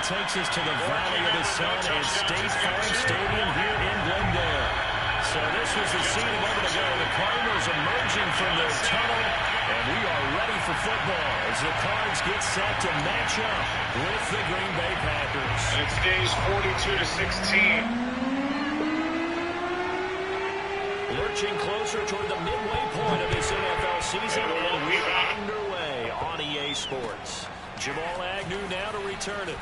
takes us to the Valley of the Sun at State Farm Stadium here in Glendale. So this was the scene a moment ago. The Cardinals emerging from their tunnel, and we are ready for football as the Cards get set to match up with the Green Bay Packers. And it stays 42-16. Lurching closer toward the midway point of this NFL season, and we're underway on EA Sports. Jamal Agnew now to return it.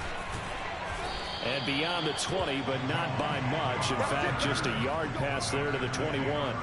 And beyond the 20, but not by much. In fact, just a yard pass there to the 21.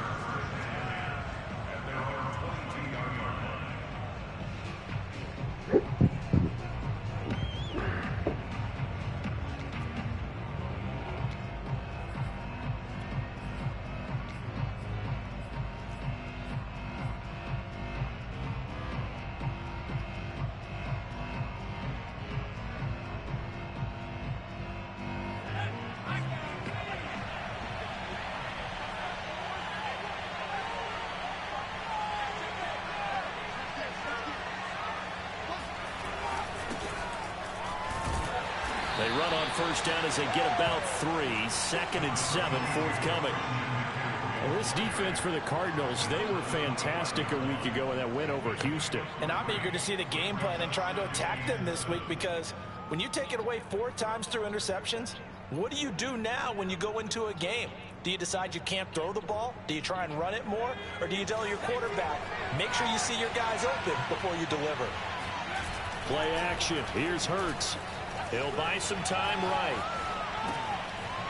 They run on first down as they get about 3. 2nd and 7 forthcoming. Well, this defense for the Cardinals, they were fantastic a week ago in that win over Houston. And I'm eager to see the game plan and try to attack them this week, because when you take it away 4 times through interceptions, what do you do now when you go into a game? Do you decide you can't throw the ball? Do you try and run it more? Or do you tell your quarterback, make sure you see your guys open before you deliver? Play action. Here's Hurts. He'll buy some time right.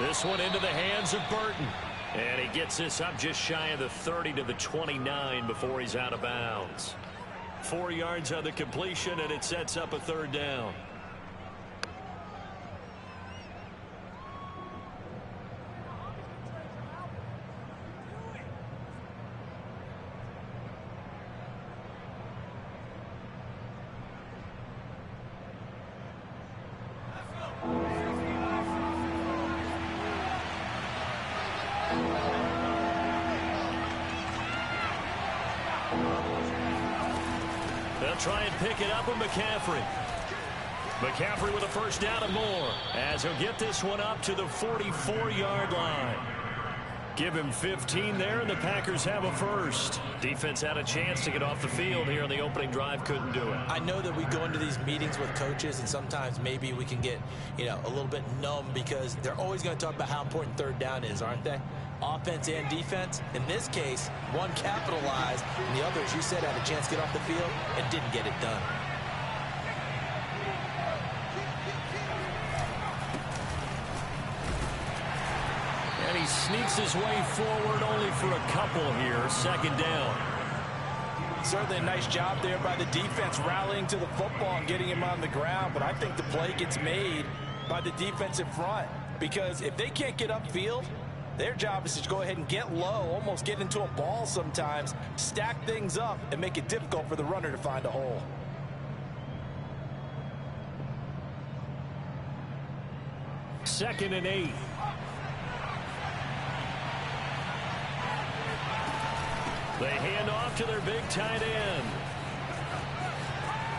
This one into the hands of Burton. And he gets this up just shy of the 30 to the 29 before he's out of bounds. 4 yards on the completion, and it sets up a 3rd down. They'll try and pick it up with McCaffrey. McCaffrey with a 1st down and more, as he'll get this one up to the 44-yard line. Give him 15 there, and the Packers have a 1st. Defense had a chance to get off the field here on the opening drive, couldn't do it. I know that we go into these meetings with coaches, and sometimes maybe we can get, a little bit numb, because they're always going to talk about how important 3rd down is, aren't they? Offense and defense. In this case, one capitalized, and the other, as you said, had a chance to get off the field and didn't get it done. And he sneaks his way forward only for a couple here. 2nd down. Certainly a nice job there by the defense rallying to the football and getting him on the ground, but I think the play gets made by the defensive front, because if they can't get upfield, their job is to go ahead and get low, almost get into a ball sometimes, stack things up, and make it difficult for the runner to find a hole. Second and 8. They hand off to their big tight end.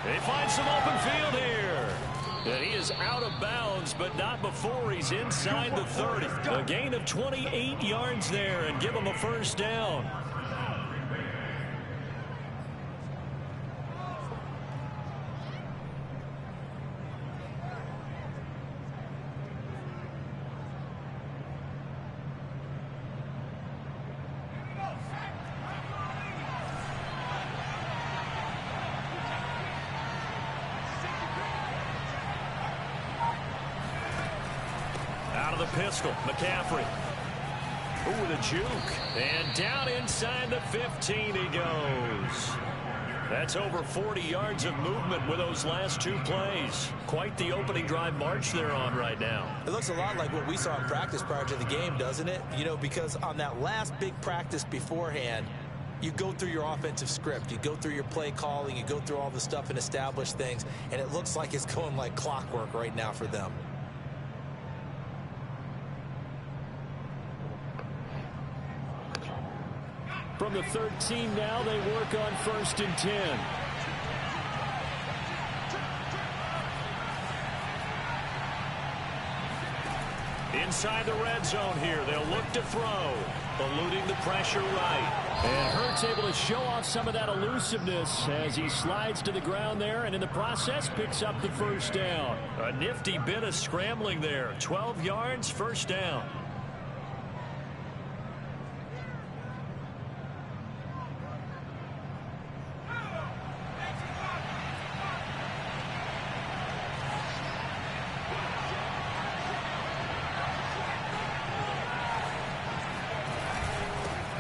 They find some open field here. And he is out of bounds, but not before he's inside the 30. A gain of 28 yards there, and give him a 1st down. Pistol, McCaffrey. Ooh, with a juke. And down inside the 15 he goes. That's over 40 yards of movement with those last 2 plays. Quite the opening drive march they're on right now. It looks a lot like what we saw in practice prior to the game, doesn't it? Because on that last big practice beforehand, you go through your offensive script. You go through your play calling. You go through all the stuff and establish things. And it looks like it's going like clockwork right now for them. From the 13 now, they work on 1st and 10. Inside the red zone here. They'll look to throw. Eluding the pressure right. And Hurts able to show off some of that elusiveness as he slides to the ground there, and in the process picks up the first down. A nifty bit of scrambling there. 12 yards, first down.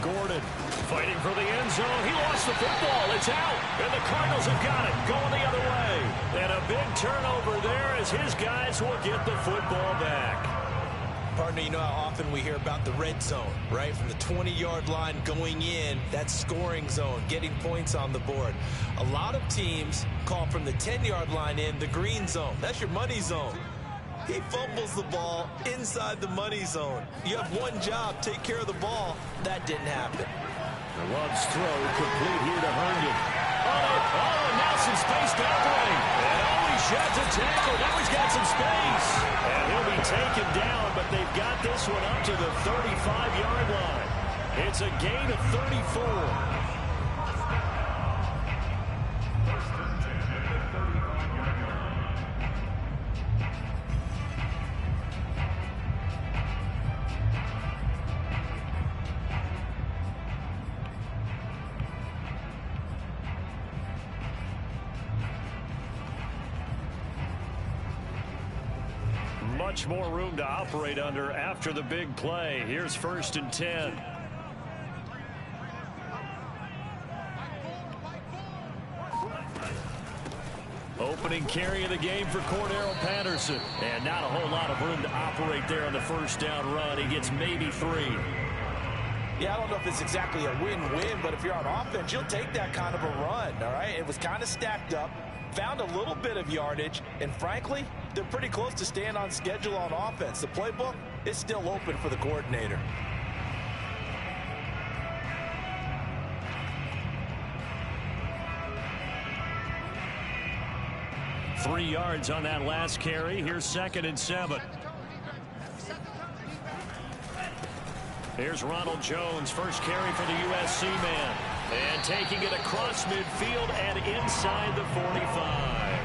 Gordon fighting for the end zone. He lost the football. It's out. And the Cardinals have got it. Going the other way. And a big turnover there as his guys will get the football back. Partner, you know how often we hear about the red zone, right? From the 20-yard line going in, that scoring zone, getting points on the board. A lot of teams call from the 10-yard line in the green zone. That's your money zone. He fumbles the ball inside the money zone. You have one job, take care of the ball. That didn't happen. Love's throw complete here to Herndon. Oh, and now some space to operate. And he sheds a tackle. Now he's got some space. And he'll be taken down, but they've got this one up to the 35-yard line. It's a gain of 34. Much more room to operate under after the big play. Here's 1st and 10. Opening carry of the game for Cordero Patterson. And not a whole lot of room to operate there on the first down run. He gets maybe 3. Yeah, I don't know if it's exactly a win-win, but if you're on offense, you'll take that kind of a run, all right? It was kind of stacked up, found a little bit of yardage, and frankly, they're pretty close to staying on schedule on offense. The playbook is still open for the coordinator. Three yards on that last carry. Here's 2nd and 7. Here's Ronald Jones, first carry for the USC man. And taking it across midfield and inside the 45.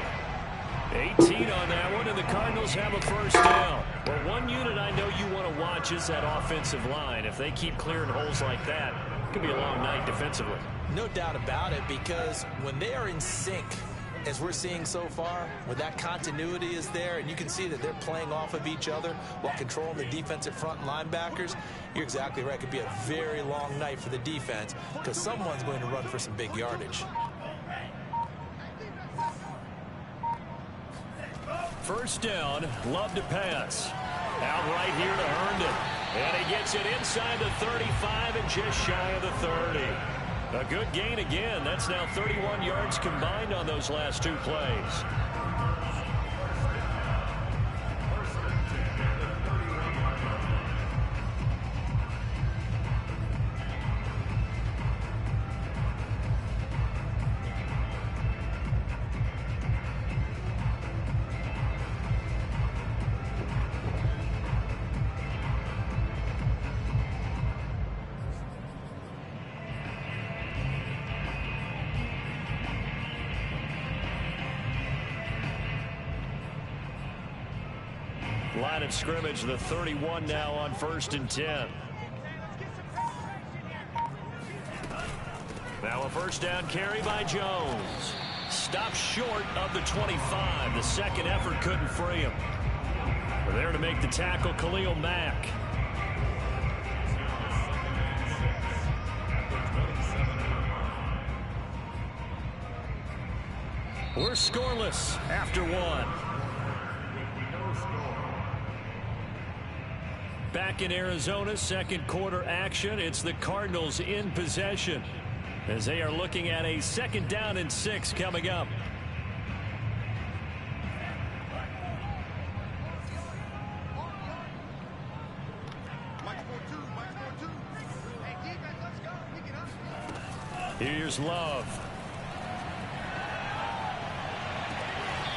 18 on that one, and the Cardinals have a first down. Well, one unit I know you want to watch is that offensive line. If they keep clearing holes like that, it could be a long night defensively. No doubt about it, because when they are in sync, as we're seeing so far, when that continuity is there and you can see that they're playing off of each other while controlling the defensive front linebackers, you're exactly right. It could be a very long night for the defense because someone's going to run for some big yardage. First down, Love to pass. Out right here to Herndon. And he gets it inside the 35 and just shy of the 30. A good gain again. That's now 31 yards combined on those last two plays. Line of scrimmage, the 31 now on 1st and 10. Now a first down carry by Jones. Stopped short of the 25. The second effort couldn't free him. We're there to make the tackle, Khalil Mack. We're scoreless after one. Back in Arizona, second quarter action. It's the Cardinals in possession as they are looking at a 2nd down and 6 coming up. Here's Love.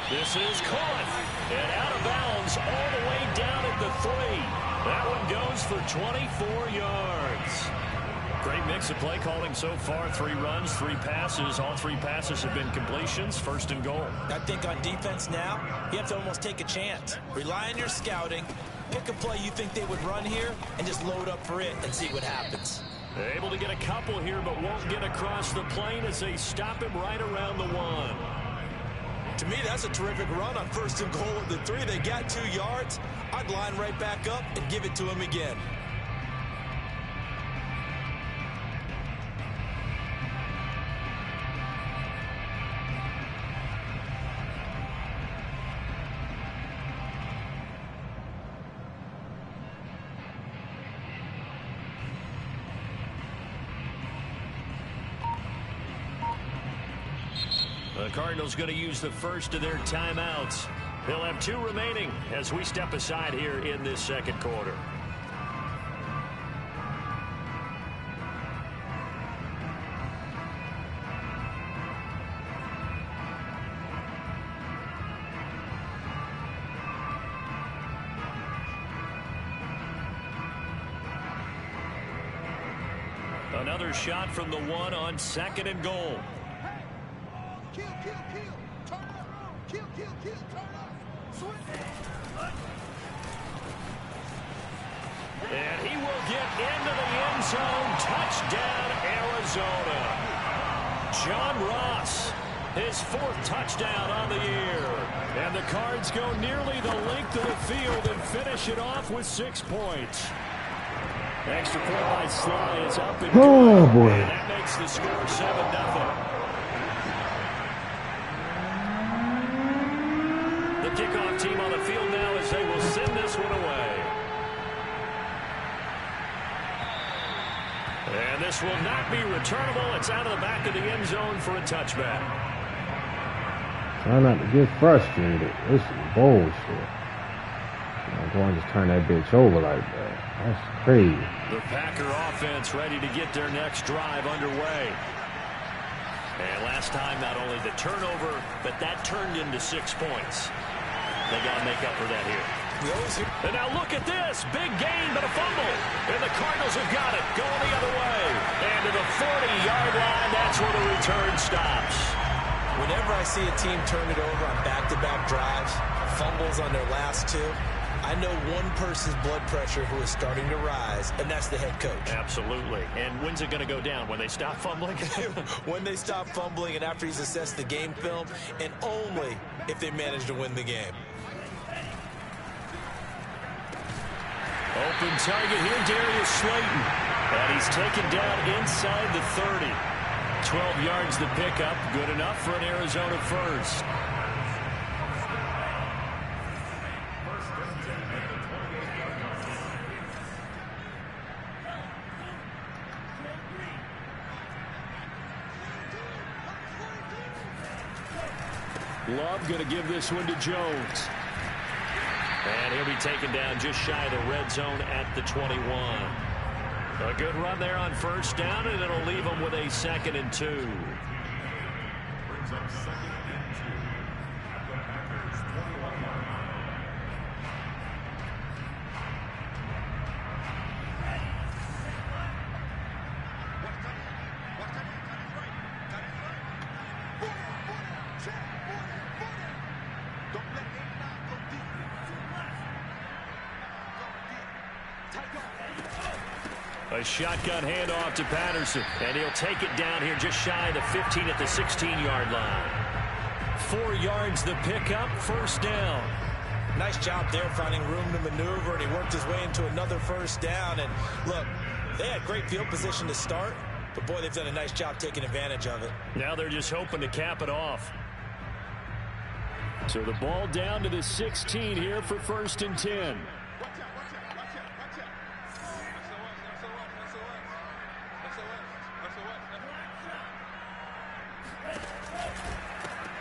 This is caught and out of bounds all the way down at the 3. That one goes for 24 yards. Great mix of play calling so far. 3 runs, 3 passes. All 3 passes have been completions. First and goal. I think on defense now, you have to almost take a chance. Rely on your scouting. Pick a play you think they would run here and just load up for it and see what happens. Able to get a couple here, but won't get across the plane as they stop him right around the 1. To me, that's a terrific run on first and goal of the 3. They got 2 yards. I'd line right back up and give it to him again. The Cardinals going to use the first of their timeouts. They'll have 2 remaining as we step aside here in this second quarter. Another shot from the 1 on second and goal. And he will get into the end zone. Touchdown, Arizona. John Ross, his 4th touchdown on the year. And the Cards go nearly the length of the field and finish it off with 6 points. Extra point by Sly is up and oh, boy. And that makes the score 7-0. The kickoff team on the field now as they will send this one away. And this will not be returnable. It's out of the back of the end zone for a touchback. Try not to get frustrated. This is bullshit. I'm going to just turn that bitch over like that. That's crazy. The Packer offense ready to get their next drive underway. And last time, not only the turnover, but that turned into 6 points. They got to make up for that here. And now look at this. Big gain, but a fumble. And the Cardinals have got it. Going the other way. And to the 40-yard line, that's where the return stops. Whenever I see a team turn it over on back-to-back drives, fumbles on their last 2, I know one person's blood pressure who is starting to rise, and that's the head coach. Absolutely. And when's it going to go down? When they stop fumbling? When they stop fumbling and after he's assessed the game film, and only if they manage to win the game. Open target here, Darius Slayton. And he's taken down inside the 30. 12 yards the pickup. Good enough for an Arizona first. Love going to give this one to Jones. And he'll be taken down just shy of the red zone at the 21. A good run there on first down, and it'll leave them with a 2nd and 2. Brings up 2nd and 2 at the Packers 21-yard line. A shotgun handoff to Patterson, and he'll take it down here just shy of the 15 at the 16-yard line. 4 yards the pickup, first down. Nice job there finding room to maneuver, and he worked his way into another first down. And look, they had great field position to start, but boy, they've done a nice job taking advantage of it. Now they're just hoping to cap it off. So the ball down to the 16 here for 1st and 10.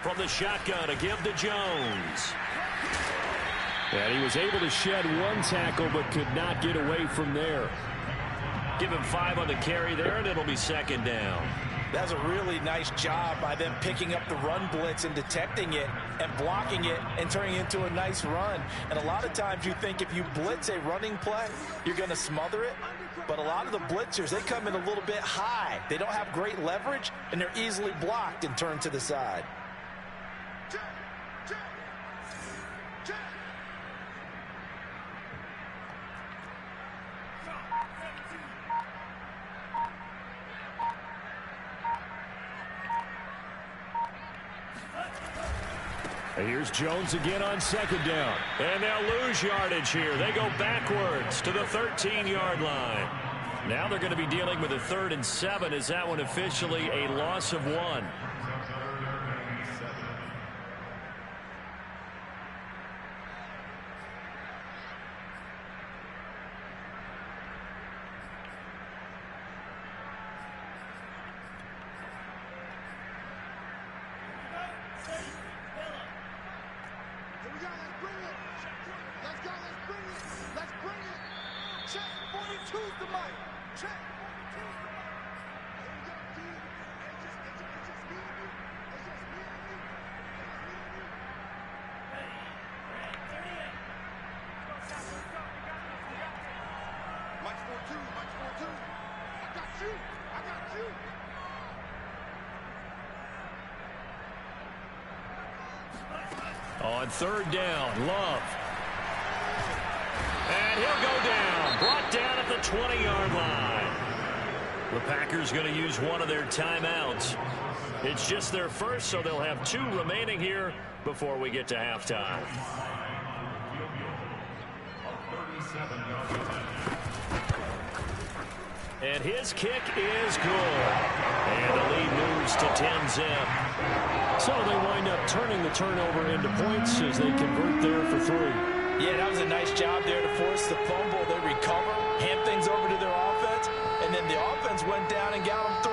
From the shotgun, a give to Jones. And he was able to shed 1 tackle, but could not get away from there. Give him 5 on the carry there, and it'll be 2nd down. That's a really nice job by them picking up the run blitz and detecting it and blocking it and turning it into a nice run. And a lot of times you think if you blitz a running play, you're going to smother it. But a lot of the blitzers, they come in a little bit high. They don't have great leverage, and they're easily blocked and turned to the side. Here's Jones again on second down. And they'll lose yardage here. They go backwards to the 13-yard line. Now they're going to be dealing with a 3rd and 7. Is that one officially a loss of 1? On 3rd down, Love. And he'll go down. Brought down at the 20-yard line. The Packers going to use one of their timeouts. It's just their first, so they'll have 2 remaining here before we get to halftime. And his kick is good. And the lead moves to 10-zip. So they wind up turning the turnover into points as they convert there for 3. Yeah, that was a nice job there to force the fumble. They recover, hand things over to their offense, and then the offense went down and got them 3.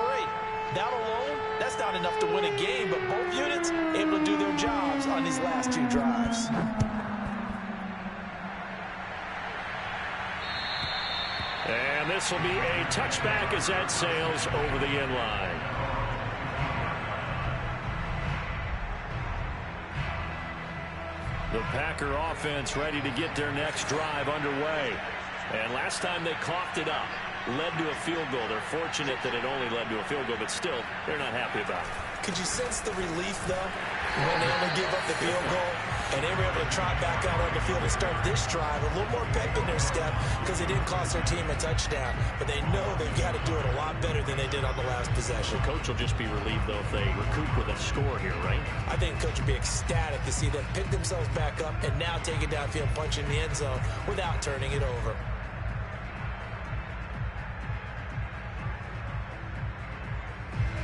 That alone, that's not enough to win a game, but both units able to do their jobs on these last 2 drives. And this will be a touchback as that sails over the end line. The Packer offense ready to get their next drive underway. And last time they coughed it up, led to a field goal. They're fortunate that it only led to a field goal, but still, they're not happy about it. Could you sense the relief, though, when they only give up the field goal and they were able to trot back out on the field and start this drive? A little more pep in their step because they didn't cost their team a touchdown. But they know they've got to do it a lot better than they did on the last possession. The coach will just be relieved, though, if they recoup with a score here, right? I think the coach will be ecstatic to see them pick themselves back up and now take it downfield, punch in the end zone without turning it over.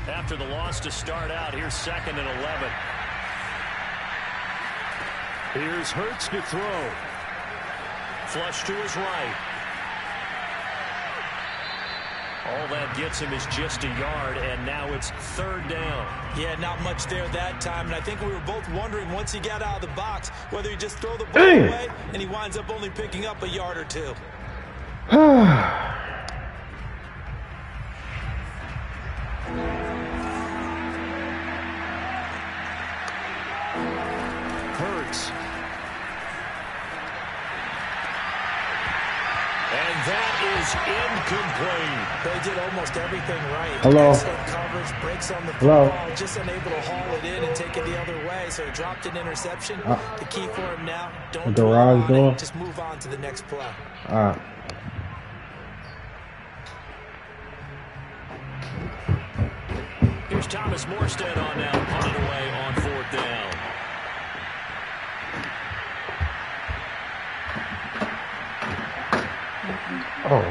After the loss to start out, here's 2nd and 11. Here's Hurts to throw. Flush to his right. All that gets him is just a yard, and now it's 3rd down. Yeah, not much there that time, and I think we were both wondering once he got out of the box whether he just throw the ball away, and he winds up only picking up a yard or 2. Hurts. And that is incomplete. They did almost everything right. Hello. Excellent coverage, breaks on the Hello. football, just unable to haul it in and take it the other way. So he dropped an interception. The key for him now, don't the dwell garage on door. it. Just move on to the next play. Here's Thomas Morstead on now, punted away on 4th down. Oh,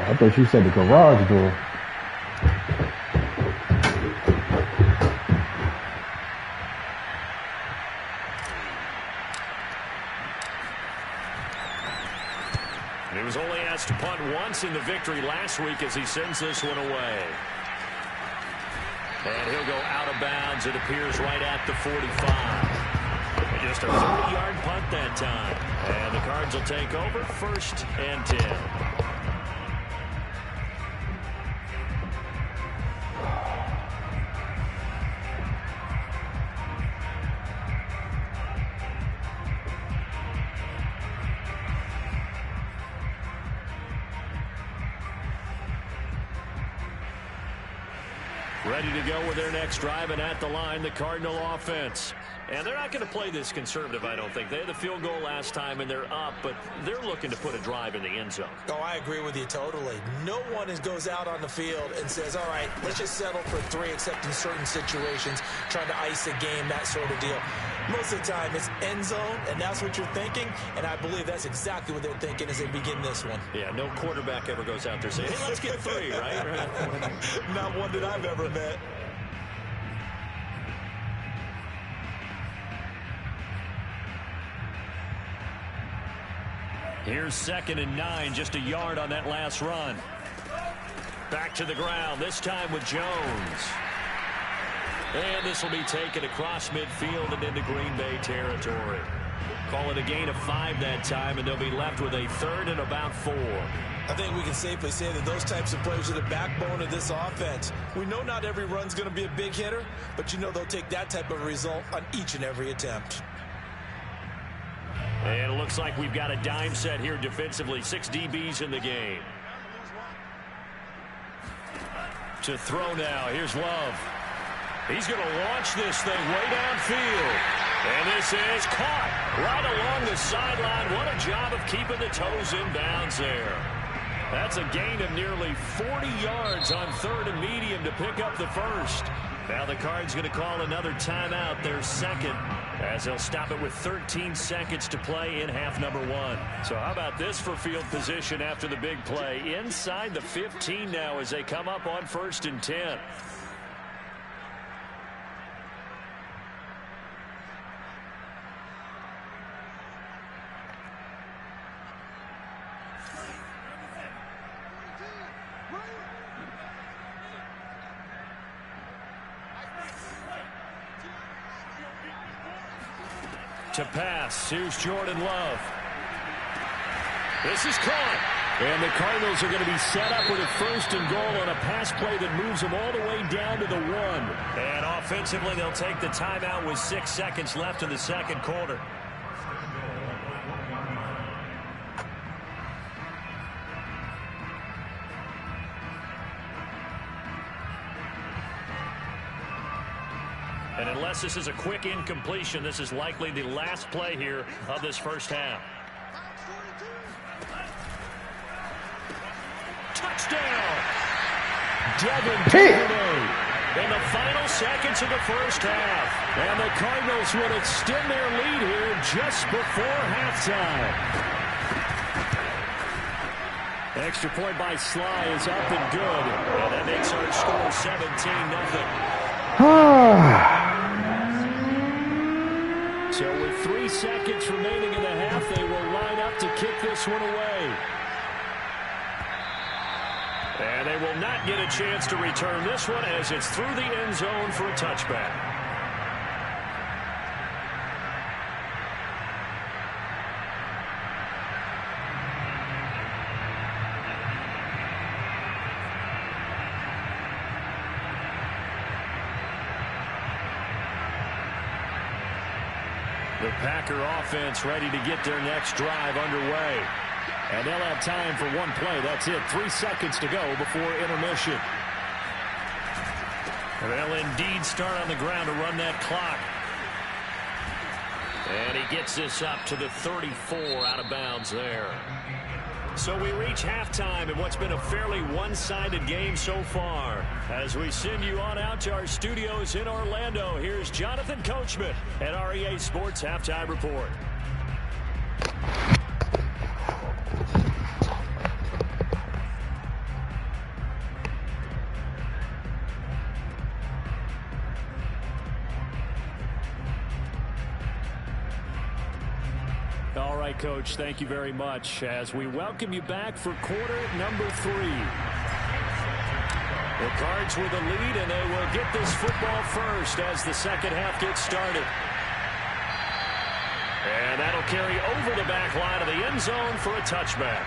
I thought you said the garage door. He was only asked to punt once in the victory last week as he sends this one away. And he'll go out of bounds, it appears, right at the 45. Just a 30-yard punt that time. And the Cards will take over 1st and 10. Ready to go with their next drive, and at the line, the Cardinal offense. And they're not going to play this conservative, I don't think. They had the field goal last time, and they're up, but they're looking to put a drive in the end zone. Oh, I agree with you totally. No one goes out on the field and says, all right, let's just settle for 3, except in certain situations, trying to ice a game, that sort of deal. Most of the time, it's end zone, and that's what you're thinking, and I believe that's exactly what they're thinking as they begin this one. Yeah, no quarterback ever goes out there saying, hey, let's get 3, right? Not one that I've ever met. Here's 2nd and 9, just a yard on that last run. Back to the ground, this time with Jones. And this will be taken across midfield and into Green Bay territory. Call it a gain of 5 that time, and they'll be left with a 3rd and about 4. I think we can safely say that those types of players are the backbone of this offense. We know not every run's going to be a big hitter, but you know they'll take that type of result on each and every attempt. And it looks like we've got a dime set here defensively. 6 DBs in the game. To throw now. Here's Love. He's going to launch this thing way downfield. And this is caught right along the sideline. What a job of keeping the toes in bounds there. That's a gain of nearly 40 yards on 3rd and medium to pick up the first. Now the Cards going to call another timeout, their 2nd, as they'll stop it with 13 seconds to play in half number 1. So how about this for field position after the big play? Inside the 15 now as they come up on 1st and 10. To pass, here's Jordan Love. This is caught. And the Cardinals are going to be set up with a 1st and goal on a pass play that moves them all the way down to the 1. And offensively, they'll take the timeout with 6 seconds left in the 2nd quarter. And unless this is a quick incompletion, this is likely the last play here of this first half. Touchdown! Devin Duvernay in the final seconds of the first half. And the Cardinals will extend their lead here just before halftime. Extra point by Sly is up and good. And that makes our score 17-0. So with 3 seconds remaining in the half, they will line up to kick this one away. And they will not get a chance to return this one as it's through the end zone for a touchback. The Packer offense ready to get their next drive underway. And they'll have time for 1 play. That's it. 3 seconds to go before intermission. They'll indeed start on the ground to run that clock. And he gets this up to the 34 out of bounds there. So we reach halftime in what's been a fairly one-sided game so far. As we send you on out to our studios in Orlando, here's Jonathan Coachman at REA Sports Halftime Report. All right, Coach, thank you very much as we welcome you back for quarter number 3. The Cards with a lead, and they will get this football first as the second half gets started. And that'll carry over the back line of the end zone for a touchback.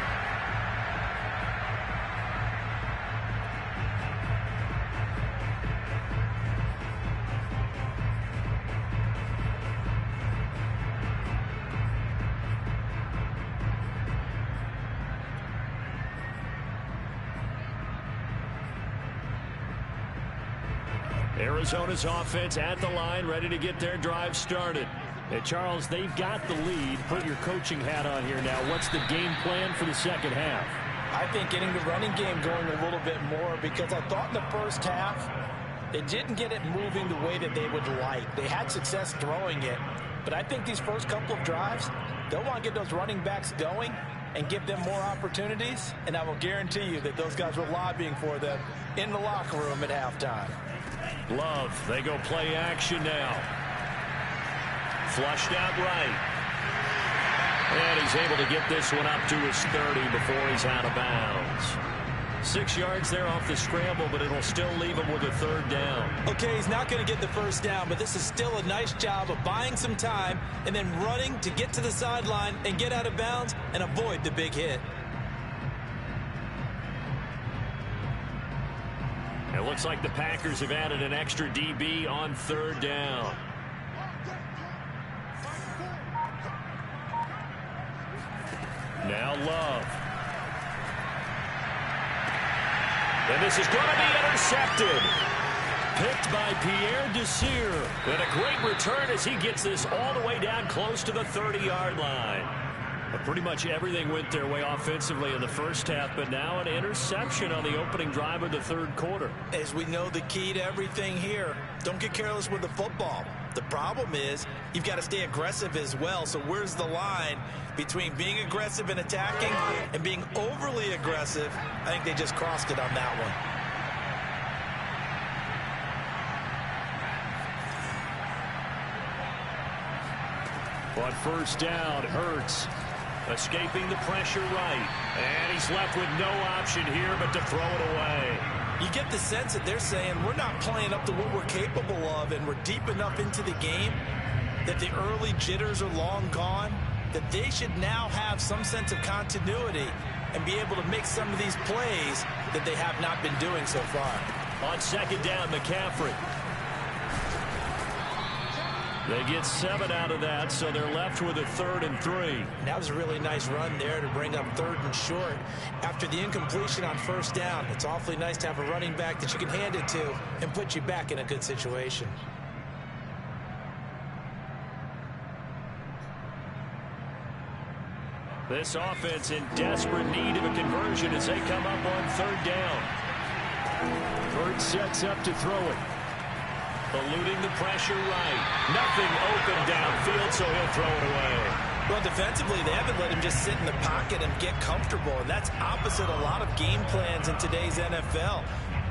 Arizona's offense at the line, ready to get their drive started. Hey, Charles, they've got the lead. Put your coaching hat on here now. What's the game plan for the second half? I think getting the running game going a little bit more, because I thought in the first half they didn't get it moving the way that they would like. They had success throwing it, but I think these first couple of drives, they'll want to get those running backs going and give them more opportunities, and I will guarantee you that those guys were lobbying for them in the locker room at halftime. Love, they go play action now. Flushed out right. And he's able to get this one up to his 30 before he's out of bounds. 6 yards there off the scramble, but it'll still leave him with a third down. Okay, he's not going to get the first down, but this is still a nice job of buying some time and then running to get to the sideline and get out of bounds and avoid the big hit. It looks like the Packers have added an extra DB on third down. Now Love. And this is going to be intercepted. Picked by Pierre Desir. And a great return as he gets this all the way down close to the 30-yard line. But pretty much everything went their way offensively in the first half, but now an interception on the opening drive of the third quarter. As we know, the key to everything here, don't get careless with the football. The problem is you've got to stay aggressive as well. So where's the line between being aggressive and attacking and being overly aggressive? I think they just crossed it on that one. On first down, Hurts escaping the pressure right. And he's left with no option here but to throw it away. You get the sense that they're saying we're not playing up to what we're capable of, and we're deep enough into the game that the early jitters are long gone, that they should now have some sense of continuity and be able to make some of these plays that they have not been doing so far. On second down, McCaffrey. They get 7 out of that, so they're left with a 3rd and 3. That was a really nice run there to bring up 3rd and short. After the incompletion on first down, it's awfully nice to have a running back that you can hand it to and put you back in a good situation. This offense in desperate need of a conversion as they come up on 3rd down. Hurts sets up to throw it. Eluding the pressure right. Nothing open downfield, so he'll throw it away. Well, defensively, they haven't let him just sit in the pocket and get comfortable, and that's opposite a lot of game plans in today's NFL.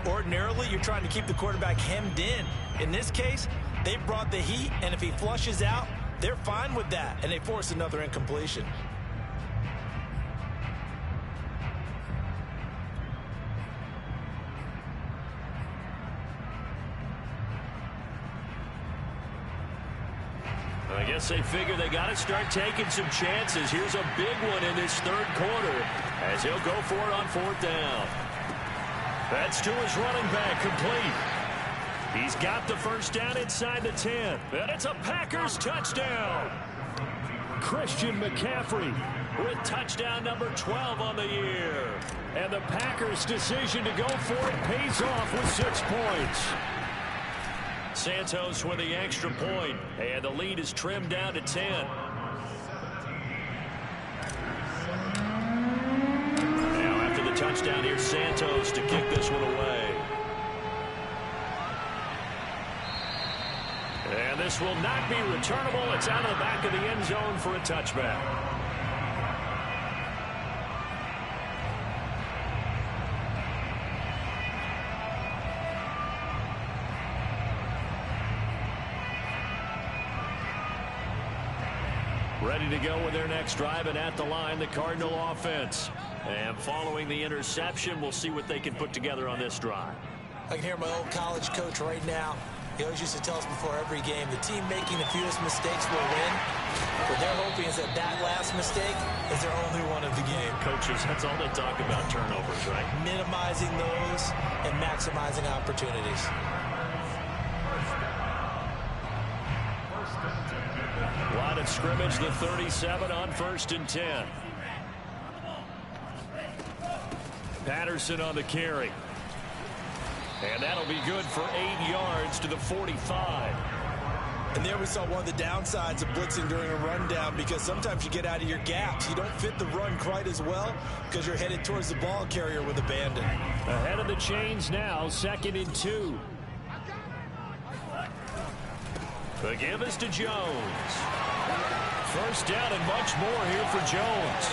Ordinarily, you're trying to keep the quarterback hemmed in. In this case, they brought the heat, and if he flushes out, they're fine with that, and they force another incompletion. I guess they figure they got to start taking some chances. Here's a big one in this 3rd quarter as he'll go for it on 4th down. That's to his running back, complete. He's got the first down inside the 10. And it's a Packers touchdown. Christian McCaffrey with touchdown number 12 on the year. And the Packers' decision to go for it pays off with 6 points. Santos with the extra point, and the lead is trimmed down to 10. Now after the touchdown, here's Santos to kick this one away. And this will not be returnable. It's out of the back of the end zone for a touchback. Ready to go with their next drive, and at the line, the Cardinal offense. And following the interception, we'll see what they can put together on this drive. I can hear my old college coach right now. He always used to tell us before every game, the team making the fewest mistakes will win. What they're hoping is that that last mistake is their only one of the game. Coaches, that's all they talk about, turnovers, right? Minimizing those and maximizing opportunities. Line of scrimmage, the 37 on 1st and 10. Patterson on the carry. And that'll be good for 8 yards to the 45. And there we saw one of the downsides of blitzing during a rundown, because sometimes you get out of your gaps. You don't fit the run quite as well because you're headed towards the ball carrier with abandon. Ahead of the chains now, 2nd and 2. The give is to Jones. First down and much more here for Jones.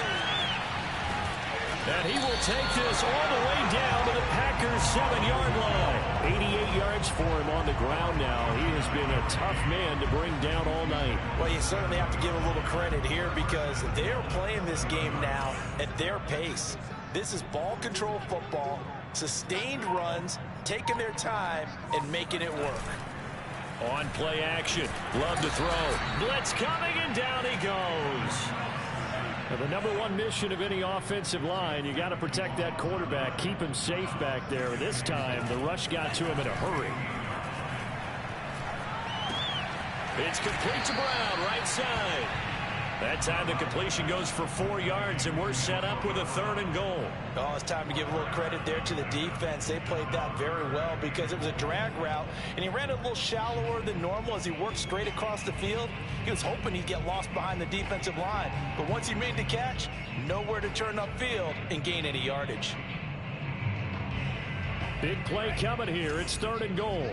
And he will take this all the way down to the Packers' 7-yard line. 88 yards for him on the ground now. He has been a tough man to bring down all night. Well, you certainly have to give a little credit here, because they're playing this game now at their pace. This is ball control football, sustained runs, taking their time, and making it work. On play action. Love to throw. Blitz coming, and down he goes. Now, the number one mission of any offensive line, you got to protect that quarterback, keep him safe back there. This time, the rush got to him in a hurry. It's complete to Brown, right side. That time the completion goes for 4 yards, and we're set up with a 3rd and goal. Oh, it's time to give a little credit there to the defense. They played that very well, because it was a drag route, and he ran a little shallower than normal as he worked straight across the field. He was hoping he'd get lost behind the defensive line, but once he made the catch, nowhere to turn upfield and gain any yardage. Big play coming here. It's 3rd and goal.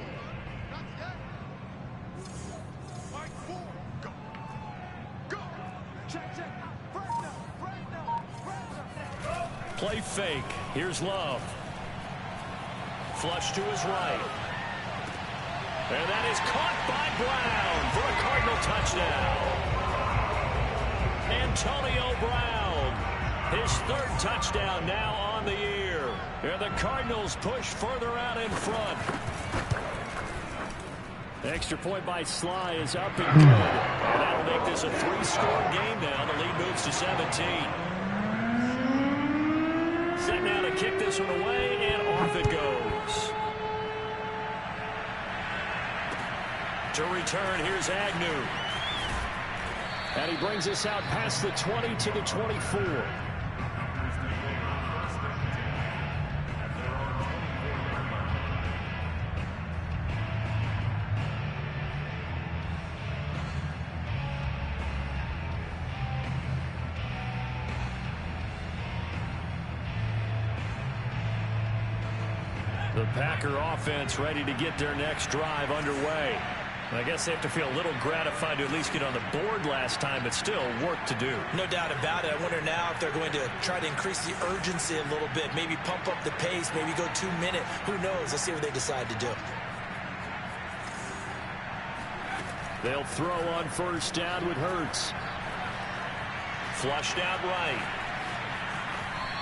Play fake. Here's Love. Flush to his right. And that is caught by Brown for a Cardinal touchdown. Antonio Brown, his 3rd touchdown now on the year. And the Cardinals push further out in front. Extra point by Sly is up and good. And that'll make this a 3-score game now. The lead moves to 17. Set now to kick this one away, and off it goes. To return, here's Agnew. And he brings us out past the 20 to the 24. The Packer offense ready to get their next drive underway. I guess they have to feel a little gratified to at least get on the board last time, but still work to do. No doubt about it. I wonder now if they're going to try to increase the urgency a little bit, maybe pump up the pace, maybe go 2-minute. Who knows? Let's see what they decide to do. They'll throw on first down with Hurts. Flushed out right.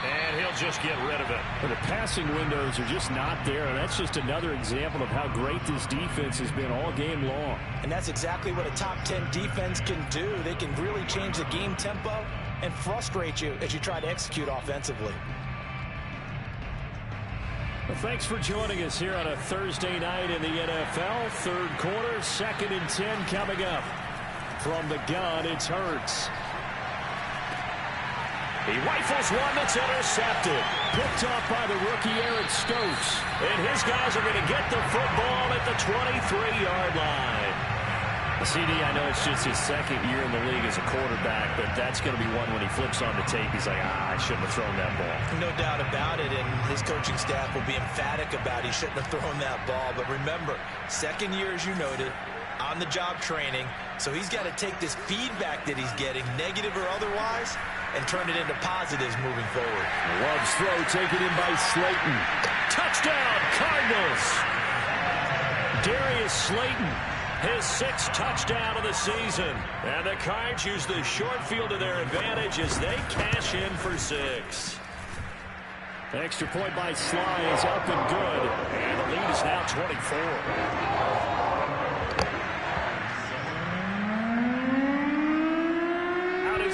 And he'll just get rid of it. Well, the passing windows are just not there. And that's just another example of how great this defense has been all game long. And that's exactly what a top 10 defense can do. They can really change the game tempo and frustrate you as you try to execute offensively. Well, thanks for joining us here on a Thursday night in the NFL. 3rd quarter, 2nd and 10 coming up. From the gun, it's Hurts. He rifles one that's intercepted. Picked off by the rookie Aaron Stokes. And his guys are going to get the football at the 23-yard line. CD, I know it's just his 2nd year in the league as a quarterback, but that's going to be one when he flips on the tape. He's like, I shouldn't have thrown that ball. No doubt about it, and his coaching staff will be emphatic about he shouldn't have thrown that ball. But remember, 2nd year, as you noted, on-the-job training, so he's got to take this feedback that he's getting, negative or otherwise, and turn it into positives moving forward. Love's throw taken in by Slayton. Touchdown, Cardinals! Darius Slayton, his 6th touchdown of the season. And the Cards use the short field to their advantage as they cash in for 6. Extra point by Sly is up and good. And the lead is now 24.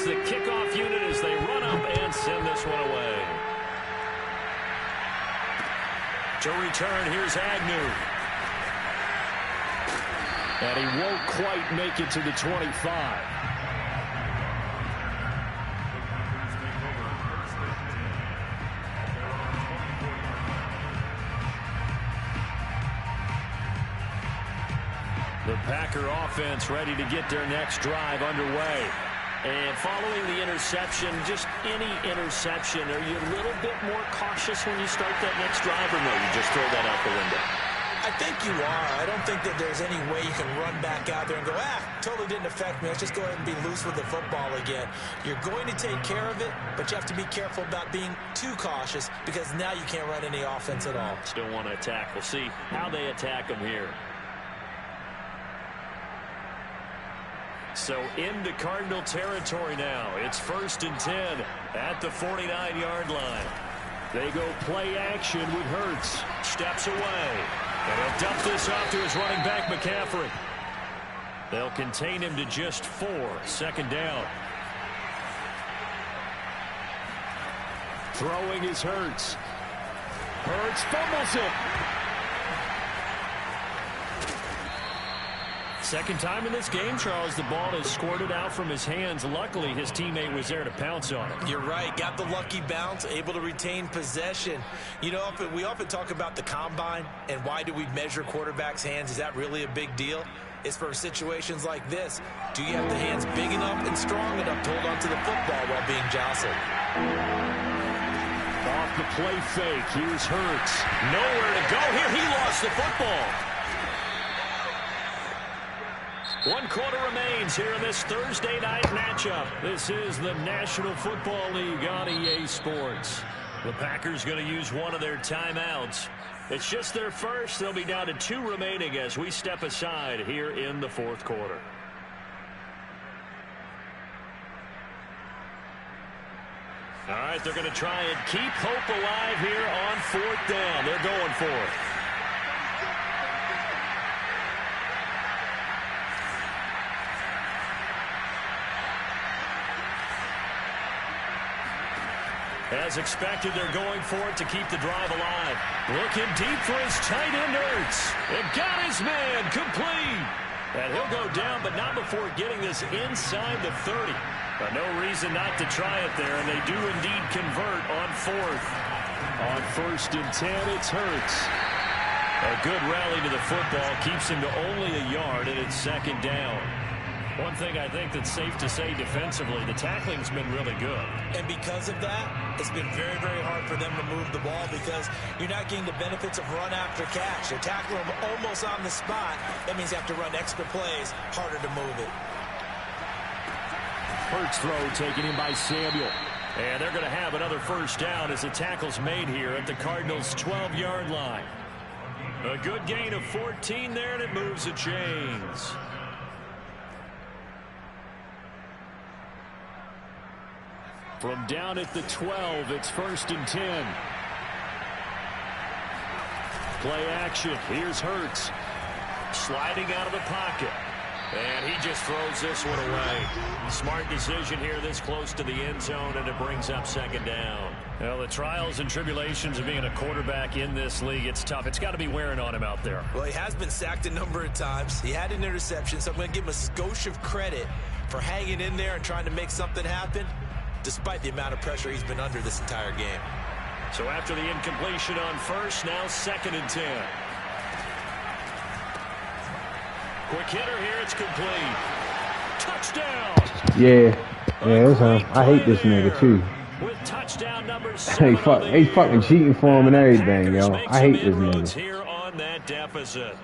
The kickoff unit as they run up and send this one away. To return, here's Agnew. And he won't quite make it to the 25. Packer offense ready to get their next drive underway. And following the interception, just any interception, are you a little bit more cautious when you start that next drive, or no, you just throw that out the window? I think you are. I don't think that there's any way you can run back out there and go, totally didn't affect me. Let's just go ahead and be loose with the football again. You're going to take care of it, but you have to be careful about being too cautious because now you can't run any offense at all. Still want to attack. We'll see how they attack them here. So into Cardinal territory now. It's 1st and 10 at the 49-yard line. They go play action with Hurts. Steps away. And he'll dump this off to his running back, McCaffrey. They'll contain him to just 4. 2nd down. Throwing is Hurts. Hurts fumbles it. Second time in this game, Charles, the ball is squirted out from his hands. Luckily, his teammate was there to pounce on it. You're right. Got the lucky bounce, able to retain possession. You know, we often talk about the combine and why do we measure quarterbacks' hands. Is that really a big deal? It's for situations like this. Do you have the hands big enough and strong enough to hold onto the football while being jostled? Off the play fake. Here's Hurts. Nowhere to go here. He lost the football. 1 quarter remains here in this Thursday night matchup. This is the National Football League on EA Sports. The Packers going to use one of their timeouts. It's just their first. They'll be down to 2 remaining as we step aside here in the 4th quarter. All right, they're going to try and keep hope alive here on 4th down. They're going for it. As expected, they're going for it to keep the drive alive. Looking deep for his tight end, Hurts. And got his man complete. And he'll go down, but not before getting this inside the 30. But no reason not to try it there, and they do indeed convert on 4th. On 1st and 10, it's Hurts. A good rally to the football keeps him to only a yard, and it's 2nd down. One thing I think that's safe to say defensively, the tackling's been really good. And because of that, it's been very, very hard for them to move the ball because you're not getting the benefits of run after catch. They're tackling them almost on the spot. That means you have to run extra plays, harder to move it. Hurts throw taken in by Samuel. And they're going to have another 1st down as the tackle's made here at the Cardinals' 12-yard line. A good gain of 14 there, and it moves the chains. From down at the 12, it's 1st and 10. Play action. Here's Hurts. Sliding out of the pocket. And he just throws this one away. Smart decision here this close to the end zone, and it brings up 2nd down. Well, the trials and tribulations of being a quarterback in this league, it's tough. It's got to be wearing on him out there. Well, he has been sacked a number of times. He had an interception, so I'm going to give him a skosh of credit for hanging in there and trying to make something happen, despite the amount of pressure he's been under this entire game. So after the incompletion on 1st, now 2nd and 10. Quick hitter here, it's complete. Touchdown! Yeah, it's him. I hate this nigga too. With touchdown number 7 They fucking cheating for him and everything, yo. I hate this nigga. Here on that deficit.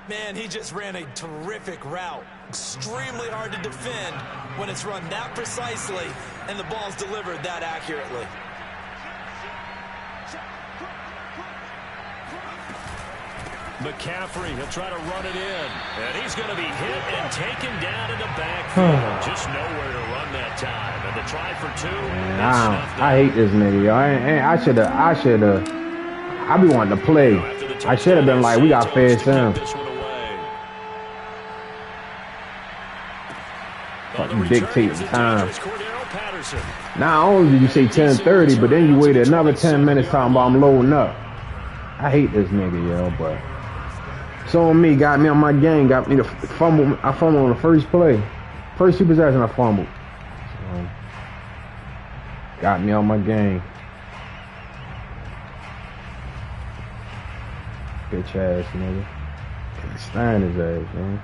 Man, he just ran a terrific route. Extremely hard to defend when it's run that precisely and the ball's delivered that accurately. McCaffrey, he'll try to run it in. And he's going to be hit and taken down in the backfield. Just nowhere to run that time. And the try for 2. I hate this nigga, yo. I be wanting to play. I should have been like, we got fair Sam. Fucking dictate the time. Not only did you say 10:30, but then you waited another 10 minutes talking about I'm loading up. I hate this nigga, yo, but so on me, got me on my game, got me to fumble. I fumbled on the first play. First 2 possessions, I fumbled. So, got me on my game. Bitch ass nigga. Can't stand his ass, man.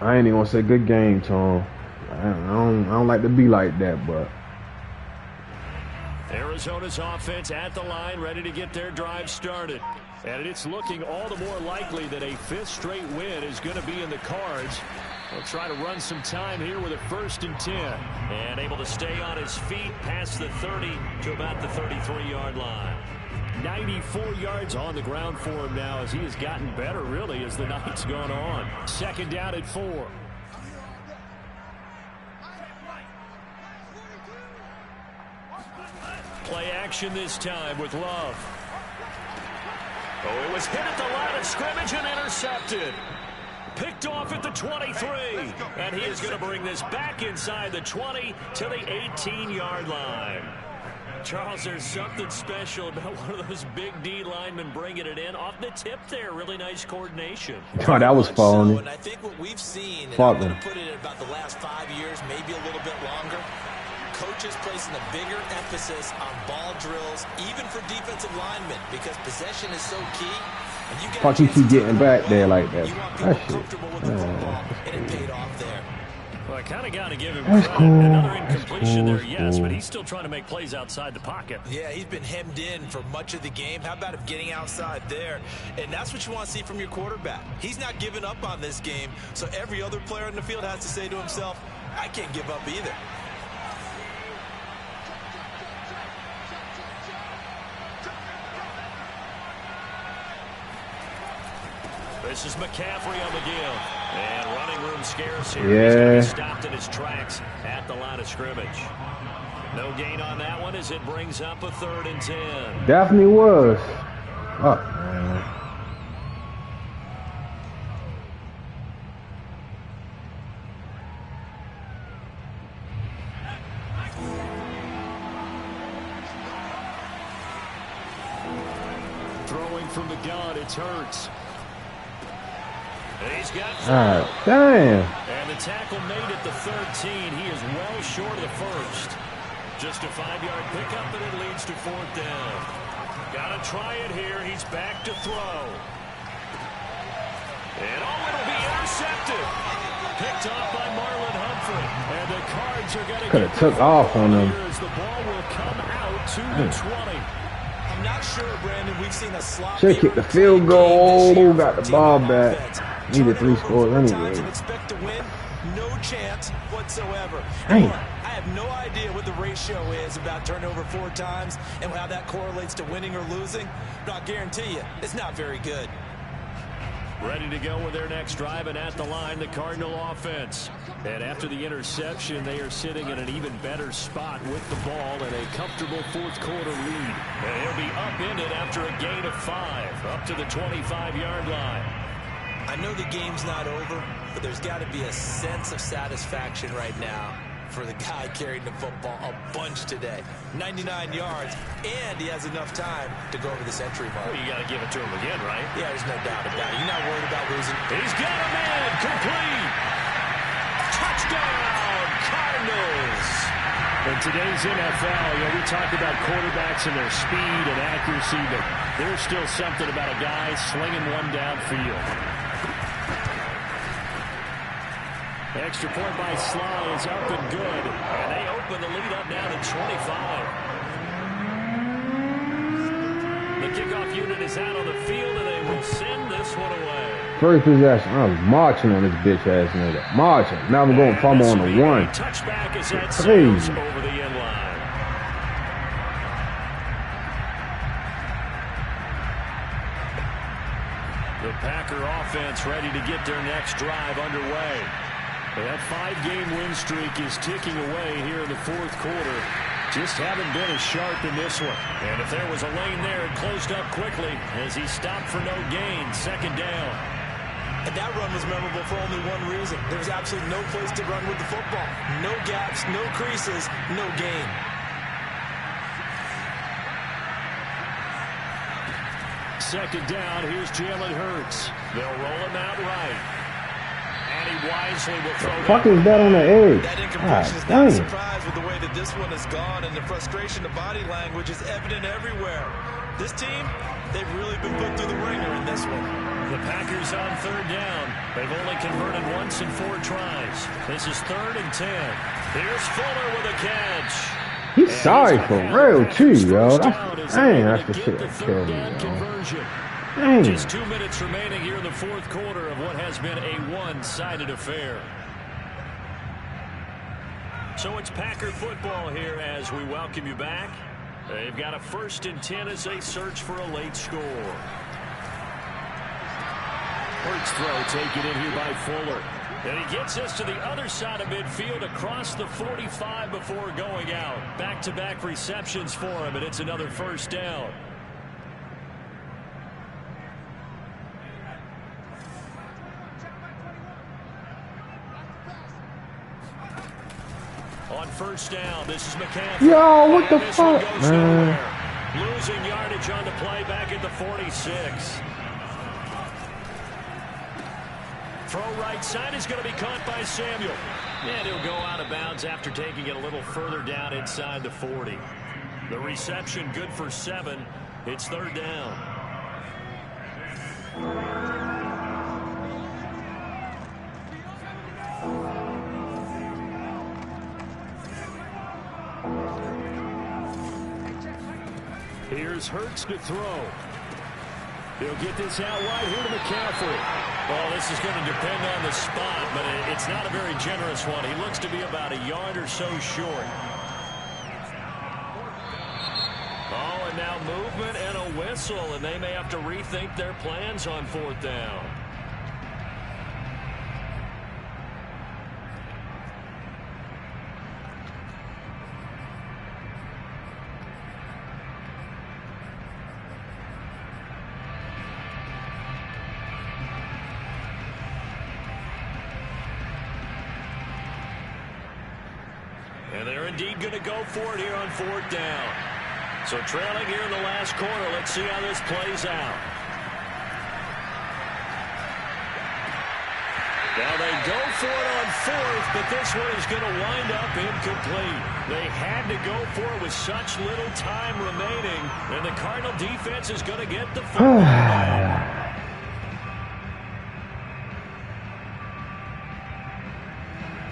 I ain't even gonna say good game, Tom. I don't like to be like that, but. Arizona's offense at the line, ready to get their drive started. And it's looking all the more likely that a 5th straight win is going to be in the cards. They'll try to run some time here with a 1st and 10. And able to stay on his feet past the 30 to about the 33-yard line. 94 yards on the ground for him now as he has gotten better, really, as the night's gone on. 2nd down at 4. Play action this time with Love. Oh, it was hit at the line of scrimmage and intercepted. Picked off at the 23. And he is going to bring this back inside the 20 to the 18-yard line. Charles, there's something special about one of those big D linemen bringing it in off the tip there. Really nice coordination. Oh, that was phony. And I think what we've seen, and I'm going to put it in about the last 5 years, maybe a little bit longer, coaches placing a bigger emphasis on ball drills, even for defensive linemen, because possession is so key. And you fuck, you keep getting back there like that. That shit. Comfortable with the football, and it paid off there. Well, I kind of got to give him credit. Cool. Another incompletion there, yes, but he's still trying to make plays outside the pocket. Yeah, he's been hemmed in for much of the game. How about him getting outside there? And that's what you want to see from your quarterback. He's not giving up on this game, so every other player in the field has to say to himself, I can't give up either. This is McCaffrey on the give. And running room scarce here. Yeah. He's going to be stopped in his tracks at the line of scrimmage. No gain on that one as it brings up a 3rd and 10. Definitely was. Oh, man. Throwing from the gun, it's Hurts. And he's got damn. And the tackle made at the 13. He is well short of the 1st. Just a 5-yard pickup, and it leads to 4th down. Got to try it here. He's back to throw. And it'll be intercepted. Picked off by Marlon Humphrey. And the Cards are going to could have took off on them. As the ball will come out to the 20. I'm not sure, Brandon, we've seen a slot. Should have kicked the field goal. Got the ball back. Needed 3 scores anyway. Expect to win, no chance whatsoever. Hey. I have no idea what the ratio is about turnover 4 times and how that correlates to winning or losing. But I'll guarantee you, it's not very good. Ready to go with their next drive, and at the line, the Cardinal offense. And after the interception, they are sitting in an even better spot with the ball and a comfortable 4th quarter lead. And he'll be upended after a gain of 5, up to the 25-yard line. I know the game's not over, but there's got to be a sense of satisfaction right now for the guy carrying the football a bunch today. 99 yards, and he has enough time to go over the century mark. Well, you got to give it to him again, right? Yeah, there's no doubt about it. You're not worried about losing. He's got a man, complete. Touchdown, Cardinals. In today's NFL, we talk about quarterbacks and their speed and accuracy, but there's still something about a guy slinging one downfield. Extra point by Sly is up and good. And they open the lead up now to 25. The kickoff unit is out on the field, and they will send this one away. First possession, I was marching on this bitch-ass nigga. Marching. Now I'm going to fumble on the 1. Touchback is that sails over the end line. The Packer offense ready to get their next drive underway. That 5-game win streak is ticking away here in the 4th quarter. Just haven't been as sharp in this one. And if there was a lane there, it closed up quickly as he stopped for no gain. 2nd down. And that run was memorable for only one reason. There was absolutely no place to run with the football. No gaps, no creases, no gain. Second down, here's Jalen Hurts. They'll roll him out right. And he wisely will throw the fuck is that on the edge? That incompletion is not a surprise with the way that this one has gone, and the frustration, the body language is evident everywhere. This team, they've really been put through the ringer in this one. The Packers on 3rd down. They've only converted once in 4 tries. This is 3rd and 10. Here's Fuller with a catch. He's sorry for real, too, yo. That's the shit that killed me, yo. Just 2 minutes remaining here in the 4th quarter of what has been a one-sided affair. So it's Packer football here as we welcome you back. They've got a 1st and 10 as they search for a late score. Hurts throw taken in here by Fuller. And he gets us to the other side of midfield across the 45 before going out. Back-to-back receptions for him, and it's another 1st down. On 1st down, this is McCaffrey. Yo, what the fuck, man? Losing yardage on the play back at the 46. Throw right side is going to be caught by Samuel. And he'll go out of bounds after taking it a little further down inside the 40. The reception good for 7. It's 3rd down. Here's Hurts to throw. He'll get this out wide here to McCaffrey. Well, this is going to depend on the spot, but it's not a very generous one. He looks to be about a yard or so short. Oh, and now movement and a whistle, and they may have to rethink their plans on 4th down. And they're indeed going to go for it here on 4th down. So trailing here in the last quarter. Let's see how this plays out. Now they go for it on 4th, but this one is going to wind up incomplete. They had to go for it with such little time remaining, and the Cardinal defense is going to get the football back.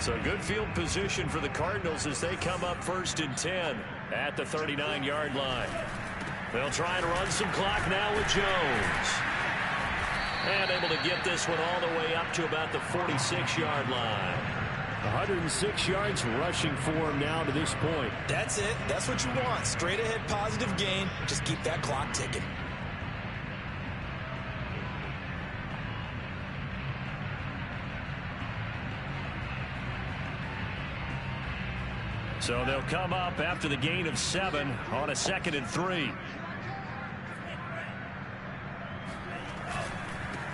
So good field position for the Cardinals as they come up 1st and 10 at the 39-yard line. They'll try and run some clock now with Jones. And able to get this one all the way up to about the 46-yard line. 106 yards rushing for him now to this point. That's it. That's what you want. Straight ahead positive gain. Just keep that clock ticking. So they'll come up after the gain of 7 on a 2nd and 3.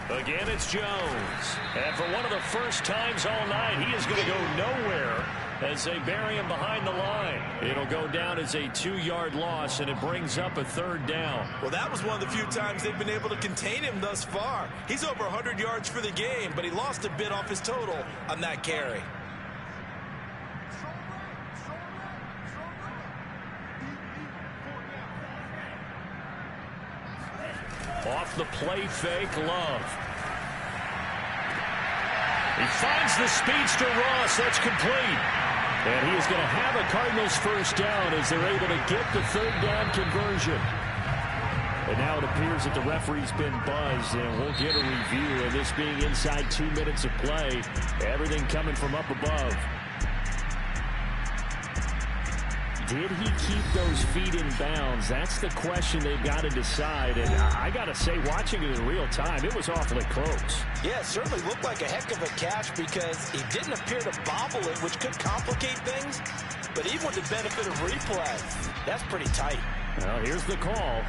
Again, it's Jones. And for one of the first times all night, he is going to go nowhere as they bury him behind the line. It'll go down as a 2-yard loss, and it brings up a 3rd down. Well, that was one of the few times they've been able to contain him thus far. He's over 100 yards for the game, but he lost a bit off his total on that carry. Off the play fake, Love. He finds the speedster Ross. That's complete. And he is going to have a Cardinals 1st down as they're able to get the 3rd down conversion. And now it appears that the referee's been buzzed, and we'll get a review of this being inside 2 minutes of play. Everything coming from up above. Did he keep those feet in bounds? That's the question they've got to decide. And I got to say, watching it in real time, it was awfully close. Yeah, it certainly looked like a heck of a catch because he didn't appear to bobble it, which could complicate things. But even with the benefit of replay, that's pretty tight. Well, here's the call.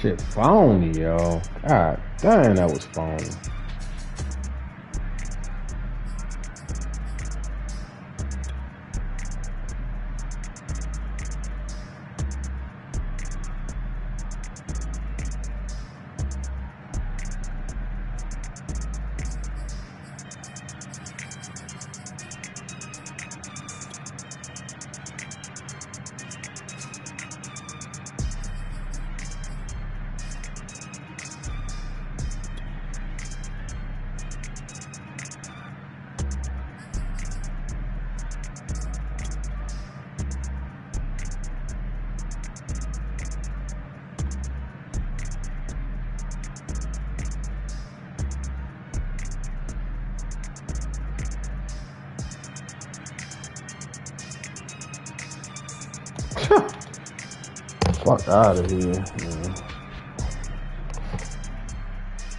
shit phony, yo. God damn, that was phony. Fuck out of here, man.